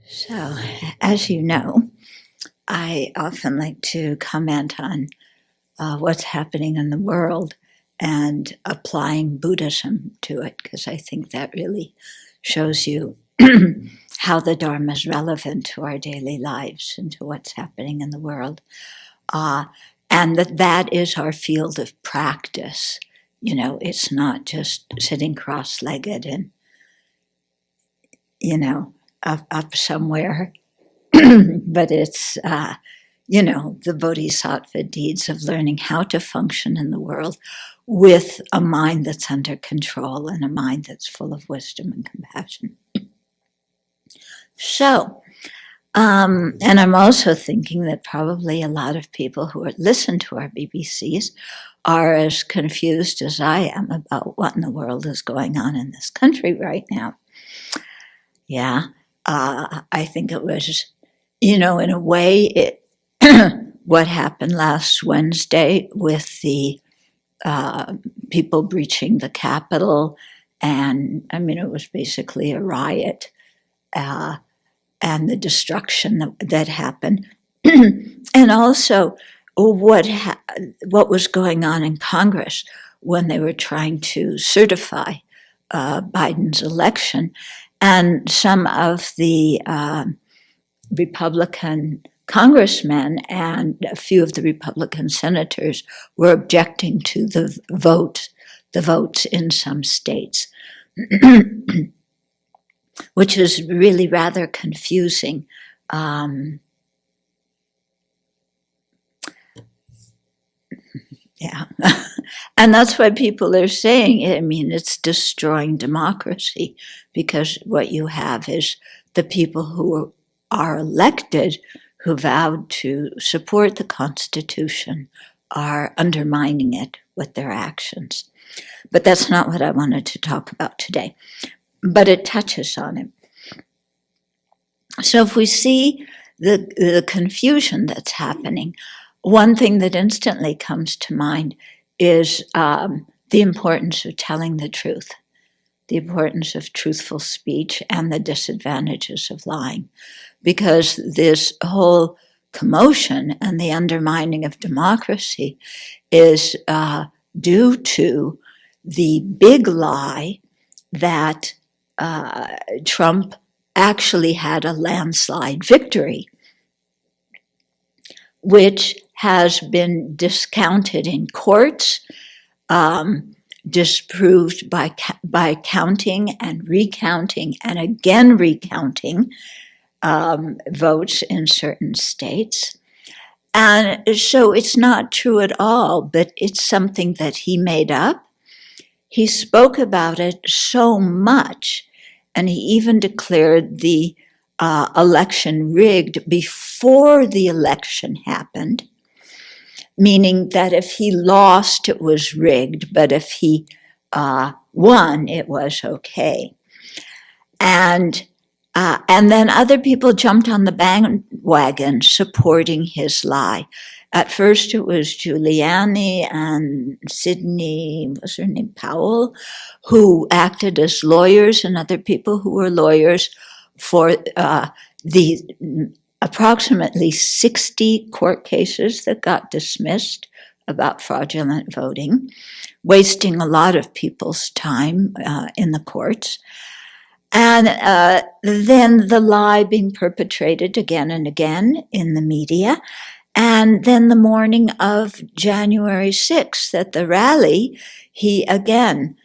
So, as you know, I often like to comment on what's happening in the world and applying Buddhism to it, because I think that really shows you how the Dharma is relevant to our daily lives and to what's happening in the world. Uh, and that is our field of practice. You know, it's not just sitting cross-legged and, up somewhere, but it's the bodhisattva deeds of learning how to function in the world with a mind that's under control and a mind that's full of wisdom and compassion. So, and I'm also thinking that probably a lot of people who listen to our BBCs are as confused as I am about what in the world is going on in this country right now. Yeah, I think it was, in a way, what happened last Wednesday with the people breaching the Capitol, and it was basically a riot, and the destruction that happened, and also what was going on in Congress when they were trying to certify Biden's election, and some of the Republican congressmen and a few of the Republican senators were objecting to the votes in some states, which is really rather confusing. Yeah, and that's why people are saying, it's destroying democracy, because what you have is the people who are elected, who vowed to support the Constitution, are undermining it with their actions. But that's not what I wanted to talk about today. But it touches on it. So if we see the confusion that's happening, one thing that instantly comes to mind is the importance of telling the truth, the importance of truthful speech, and the disadvantages of lying. Because this whole commotion and the undermining of democracy is due to the big lie that Trump actually had a landslide victory, which has been discounted in courts, disproved by counting and recounting and again recounting votes in certain states. And so it's not true at all, but it's something that he made up. He spoke about it so much, and he even declared the election rigged before the election happened, meaning that if he lost, it was rigged, but if he won, it was okay. And then other people jumped on the bandwagon supporting his lie. At first, it was Giuliani and Sidney, what's her name, Powell, who acted as lawyers, and other people who were lawyers for the approximately 60 court cases that got dismissed about fraudulent voting, wasting a lot of people's time in the courts. And then the lie being perpetrated again and again in the media. And then the morning of January 6th at the rally, he again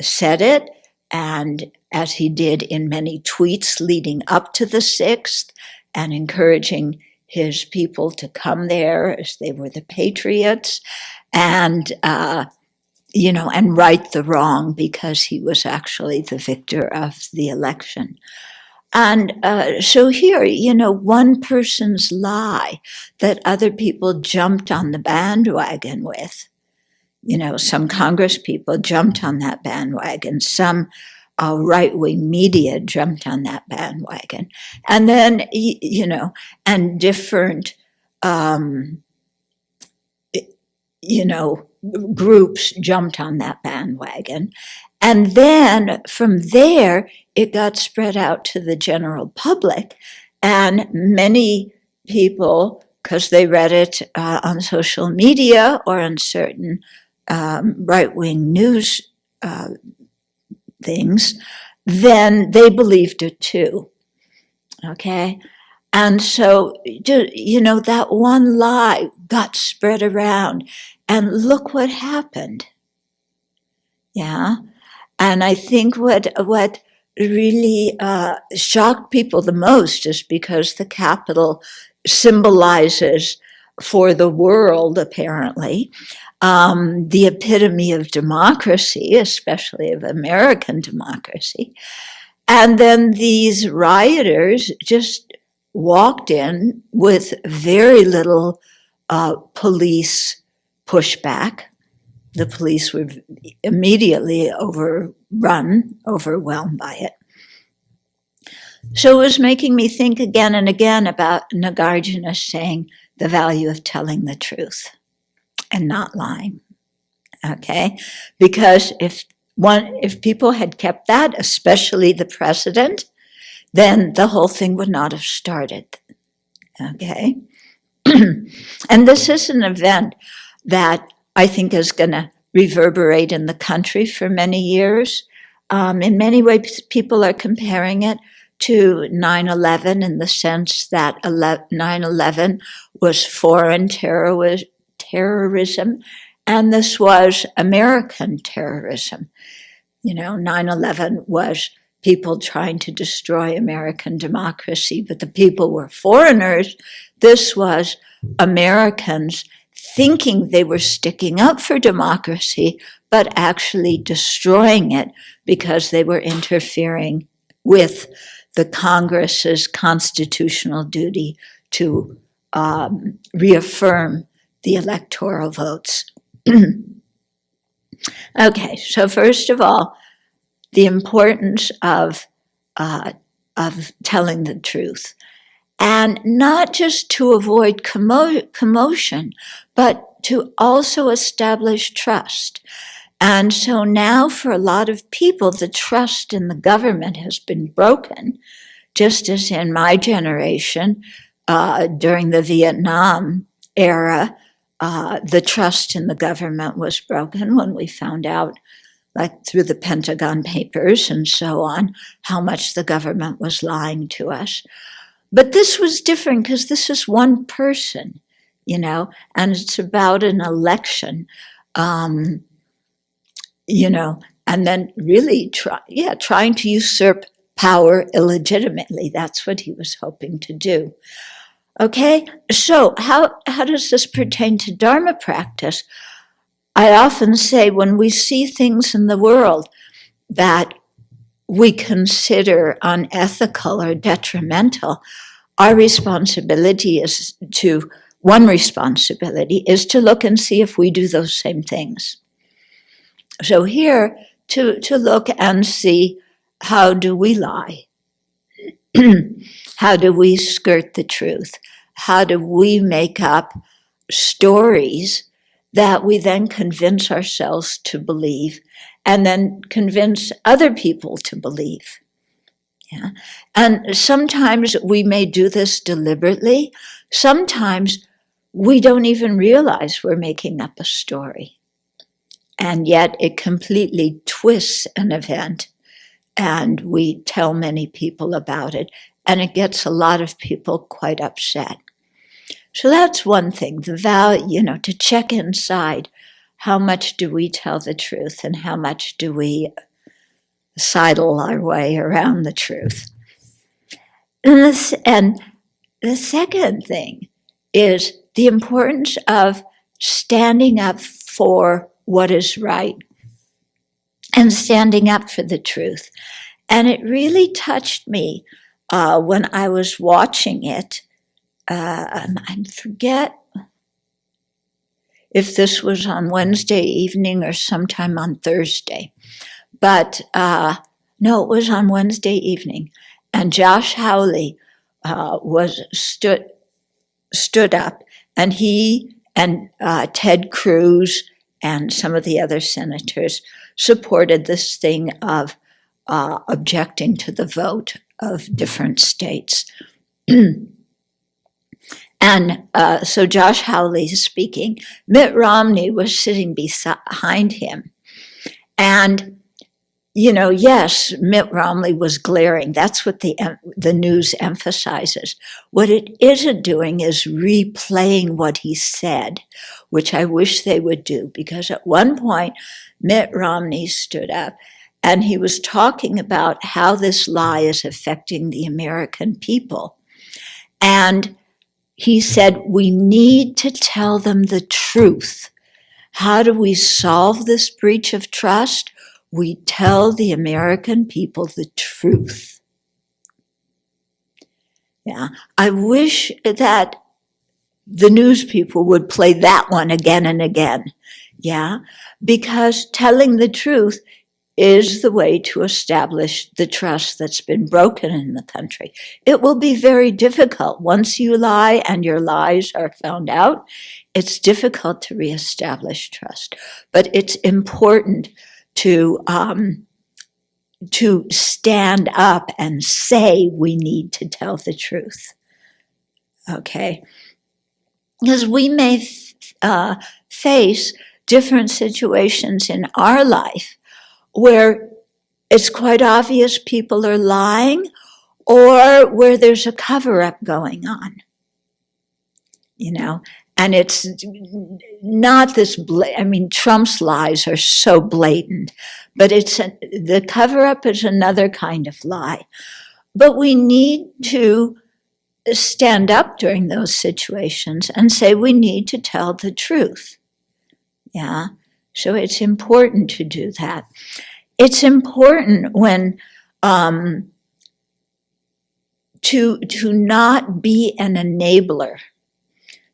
said it, and as he did in many tweets leading up to the 6th, and encouraging his people to come there as they were the patriots, and and right the wrong, because he was actually the victor of the election. And so here, one person's lie that other people jumped on the bandwagon with, some Congress people jumped on that bandwagon, some right-wing media jumped on that bandwagon, and then, and different, groups jumped on that bandwagon. And then from there, it got spread out to the general public. And many people, because they read it on social media or on certain right-wing news things, then they believed it too. Okay? And so, that one lie got spread around, and look what happened. Yeah? And I think what really shocked people the most is because the Capitol symbolizes for the world, apparently, the epitome of democracy, especially of American democracy. And then these rioters just walked in with very little police pushback. The police were immediately overwhelmed by it. So it was making me think again and again about Nagarjuna saying the value of telling the truth and not lying. Okay? Because if people had kept that, especially the president, then the whole thing would not have started. Okay? And this is an event that I think is going to reverberate in the country for many years. In many ways, people are comparing it to 9/11 in the sense that 9/11 was foreign terrorism, and this was American terrorism. 9/11 was people trying to destroy American democracy, but the people were foreigners. This was Americans thinking they were sticking up for democracy, but actually destroying it because they were interfering with the Congress's constitutional duty to reaffirm the electoral votes. Okay, so first of all, the importance of telling the truth. And not just to avoid commotion, but to also establish trust. And so now for a lot of people, the trust in the government has been broken, just as in my generation, during the Vietnam era, the trust in the government was broken when we found out, like through the Pentagon Papers and so on, how much the government was lying to us. But this was different because this is one person, and it's about an election, and then really trying to usurp power illegitimately. That's what he was hoping to do. Okay, so how does this pertain to Dharma practice? I often say when we see things in the world that we consider unethical or detrimental, our responsibility is to look and see if we do those same things. So here, to look and see, how do we lie? How do we skirt the truth? How do we make up stories that we then convince ourselves to believe and then convince other people to believe? Yeah. And sometimes we may do this deliberately. Sometimes we don't even realize we're making up a story. And yet it completely twists an event, and we tell many people about it, and it gets a lot of people quite upset. So that's one thing, the value, to check inside. How much do we tell the truth, and how much do we sidle our way around the truth? And the second thing is the importance of standing up for what is right and standing up for the truth. And it really touched me when I was watching it. I forget if this was on Wednesday evening or sometime on Thursday. But no, it was on Wednesday evening. And Josh Hawley stood up, and he and Ted Cruz and some of the other senators supported this thing of objecting to the vote of different states. And so Josh Hawley is speaking. Mitt Romney was sitting behind him. And, yes, Mitt Romney was glaring. That's what the news emphasizes. What it isn't doing is replaying what he said, which I wish they would do, because at one point, Mitt Romney stood up and he was talking about how this lie is affecting the American people. And he said, we need to tell them the truth. How do we solve this breach of trust? We tell the American people the truth. Yeah, I wish that the news people would play that one again and again. Yeah, because telling the truth is the way to establish the trust that's been broken in the country. It will be very difficult. Once you lie and your lies are found out, it's difficult to reestablish trust. But it's important to stand up and say we need to tell the truth. Okay? Because we may face different situations in our life where it's quite obvious people are lying, or where there's a cover-up going on, and it's not this, Trump's lies are so blatant, but the cover-up is another kind of lie. But we need to stand up during those situations and say we need to tell the truth. Yeah. So it's important to do that. It's important when to not be an enabler.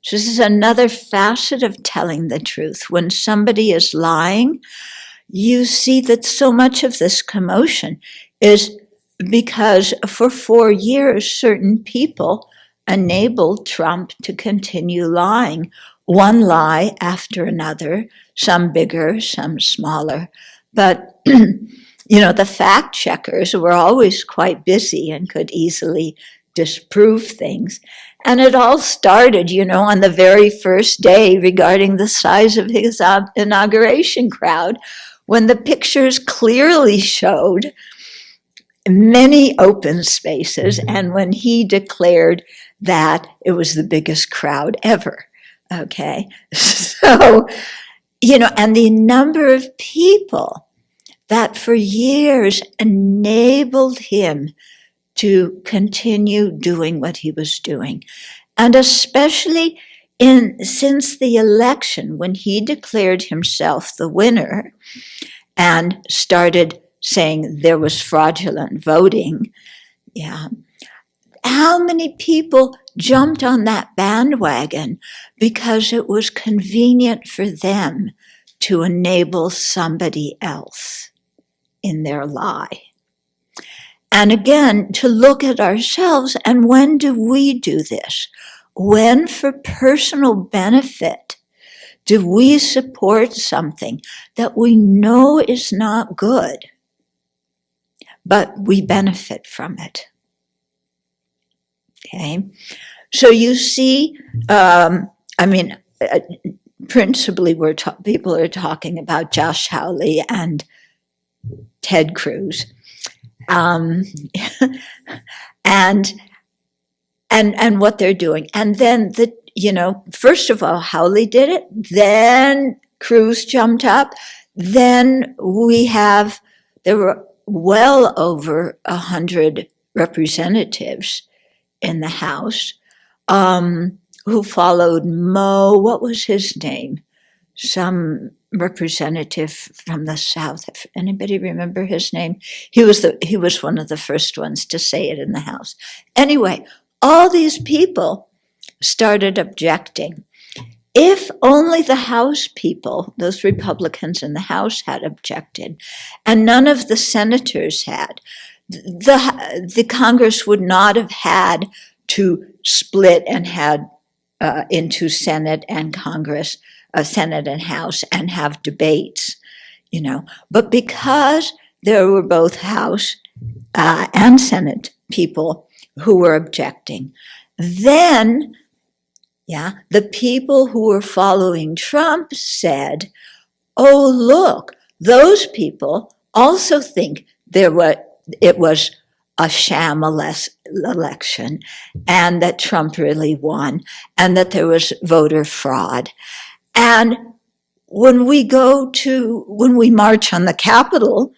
So this is another facet of telling the truth. When somebody is lying, you see that so much of this commotion is because for 4 years, certain people enabled Trump to continue lying, one lie after another, some bigger, some smaller. But, the fact checkers were always quite busy and could easily disprove things. And it all started, on the very first day regarding the size of his inauguration crowd, when the pictures clearly showed many open spaces, and when he declared that it was the biggest crowd ever. Okay, so, and the number of people that for years enabled him to continue doing what he was doing. And especially since the election, when he declared himself the winner and started saying there was fraudulent voting, how many people jumped on that bandwagon because it was convenient for them to enable somebody else in their lie. And again, to look at ourselves, and when do we do this? When, for personal benefit, do we support something that we know is not good, but we benefit from it? Okay, so you see, principally people are talking about Josh Hawley and Ted Cruz, and what they're doing. And then first of all, Hawley did it, then Cruz jumped up, then there were well over 100 representatives in the House who followed Mo, what was his name? Some representative from the South. Anybody remember his name? He was one of the first ones to say it in the House. Anyway, all these people started objecting. If only the House people, those Republicans in the House, had objected, and none of the senators had, the Congress would not have had to split and had into Senate and Congress, Senate and House, and have debates, But because there were both House and Senate people who were objecting, then, the people who were following Trump said, oh, look, those people also think it was a sham election and that Trump really won and that there was voter fraud. And when we march on the Capitol,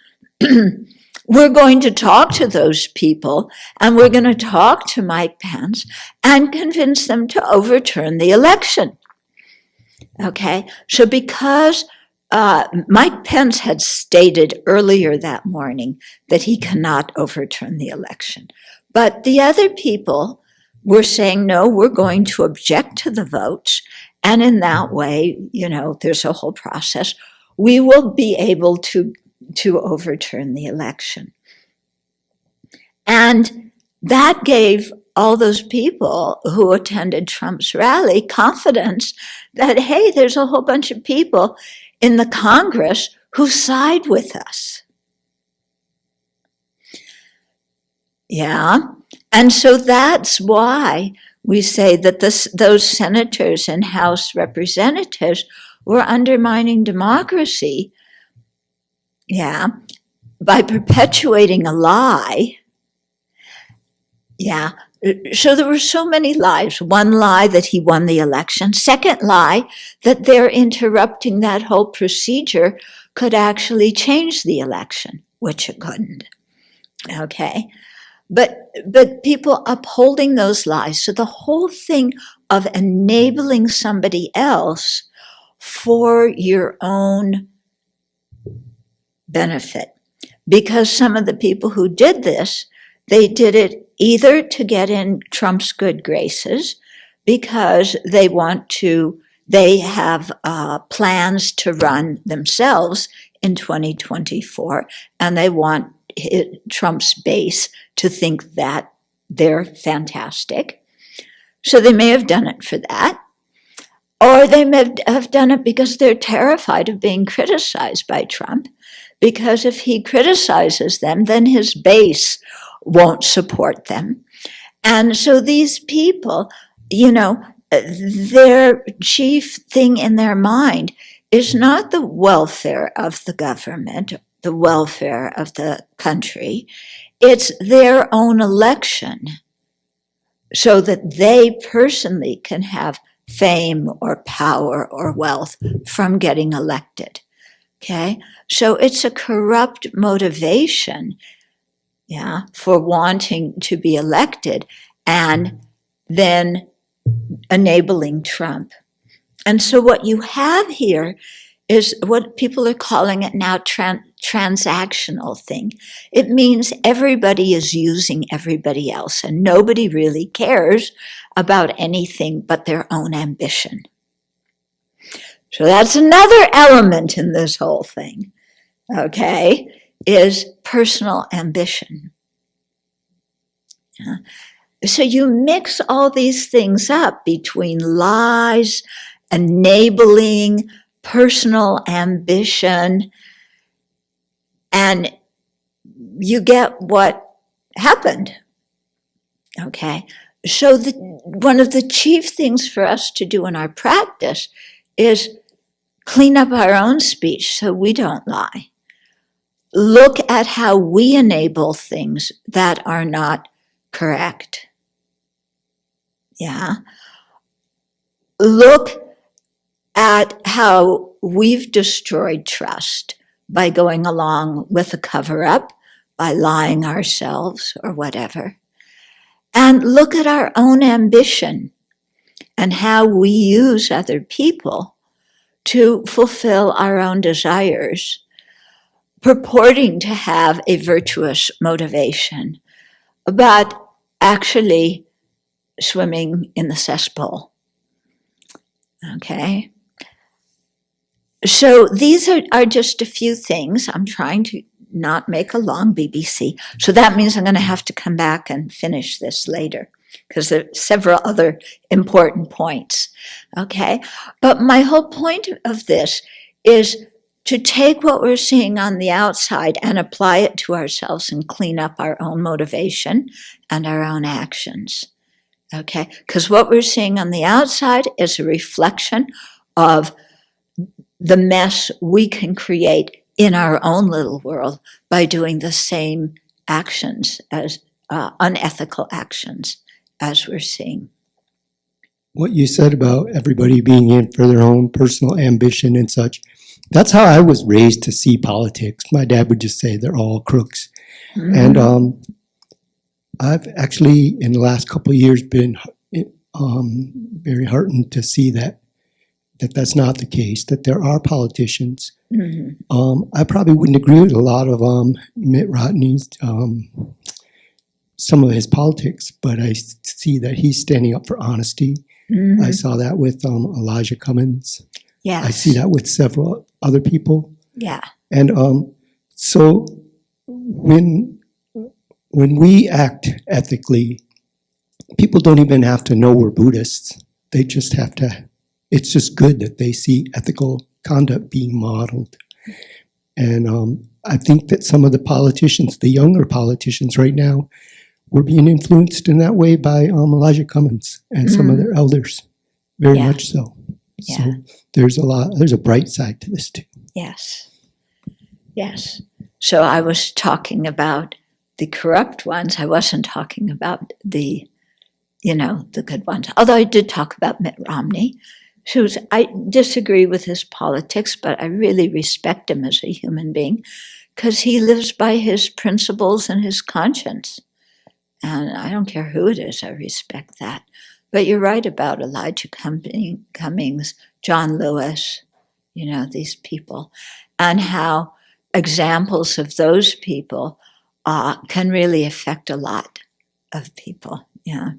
we're going to talk to those people and we're going to talk to Mike Pence and convince them to overturn the election. Okay, so because Mike Pence had stated earlier that morning that he cannot overturn the election, but the other people were saying, no, we're going to object to the votes, and in that way, there's a whole process. We will be able to overturn the election. And that gave all those people who attended Trump's rally confidence that, hey, there's a whole bunch of people in the Congress who side with us. Yeah, and so that's why we say that those senators and House representatives were undermining democracy, by perpetuating a lie. So there were so many lies. One lie that he won the election. Second lie that their interrupting that whole procedure could actually change the election, which it couldn't. Okay? But people upholding those lies. So the whole thing of enabling somebody else for your own benefit. Because some of the people who did this, they did it either to get in Trump's good graces, because they have plans to run themselves in 2024, and they want Trump's base to think that they're fantastic. So they may have done it for that, or they may have done it because they're terrified of being criticized by Trump, because if he criticizes them, then his base won't support them. And so these people, their chief thing in their mind is not the welfare of the government, the welfare of the country. It's their own election, so that they personally can have fame or power or wealth from getting elected. Okay? So it's a corrupt motivation, for wanting to be elected and then enabling Trump. And so what you have here is what people are calling it now transactional thing. It means everybody is using everybody else and nobody really cares about anything but their own ambition. So that's another element in this whole thing, okay, is personal ambition. So you mix all these things up between lies, enabling, personal ambition, and you get what happened. Okay, so one of the chief things for us to do in our practice is clean up our own speech so we don't lie. Look at how we enable things that are not correct. Look at how we've destroyed trust by going along with a cover-up, by lying ourselves or whatever. And look at our own ambition and how we use other people to fulfill our own desires, purporting to have a virtuous motivation, but actually swimming in the cesspool. Okay? So these are just a few things. I'm trying to not make a long BBC. So that means I'm going to have to come back and finish this later, because there are several other important points. Okay? But my whole point of this is to take what we're seeing on the outside and apply it to ourselves and clean up our own motivation and our own actions. Okay? Because what we're seeing on the outside is a reflection of the mess we can create in our own little world by doing the same actions as unethical actions as we're seeing. What you said about everybody being in for their own personal ambition and such, that's how I was raised to see politics. My dad would just say they're all crooks. Mm-hmm. And I've actually, in the last couple of years, been very heartened to see that that's not the case, that there are politicians. Mm-hmm. I probably wouldn't agree with a lot of Mitt Romney's, some of his politics, but I see that he's standing up for honesty. Mm-hmm. I saw that with Elijah Cummings. Yes. I see that with several other people. Yeah. And so when we act ethically, people don't even have to know we're Buddhists. They just have to, it's just good that they see ethical conduct being modeled. And I think that some of the politicians, the younger politicians right now, we're being influenced in that way by Elijah Cummings and some of their elders, very much so. So there's a bright side to this too. Yes. Yes. So I was talking about the corrupt ones. I wasn't talking about the good ones. Although I did talk about Mitt Romney. I disagree with his politics, but I really respect him as a human being because he lives by his principles and his conscience. And I don't care who it is, I respect that. But you're right about Elijah Cummings, John Lewis, these people, and how examples of those people can really affect a lot of people. Yeah.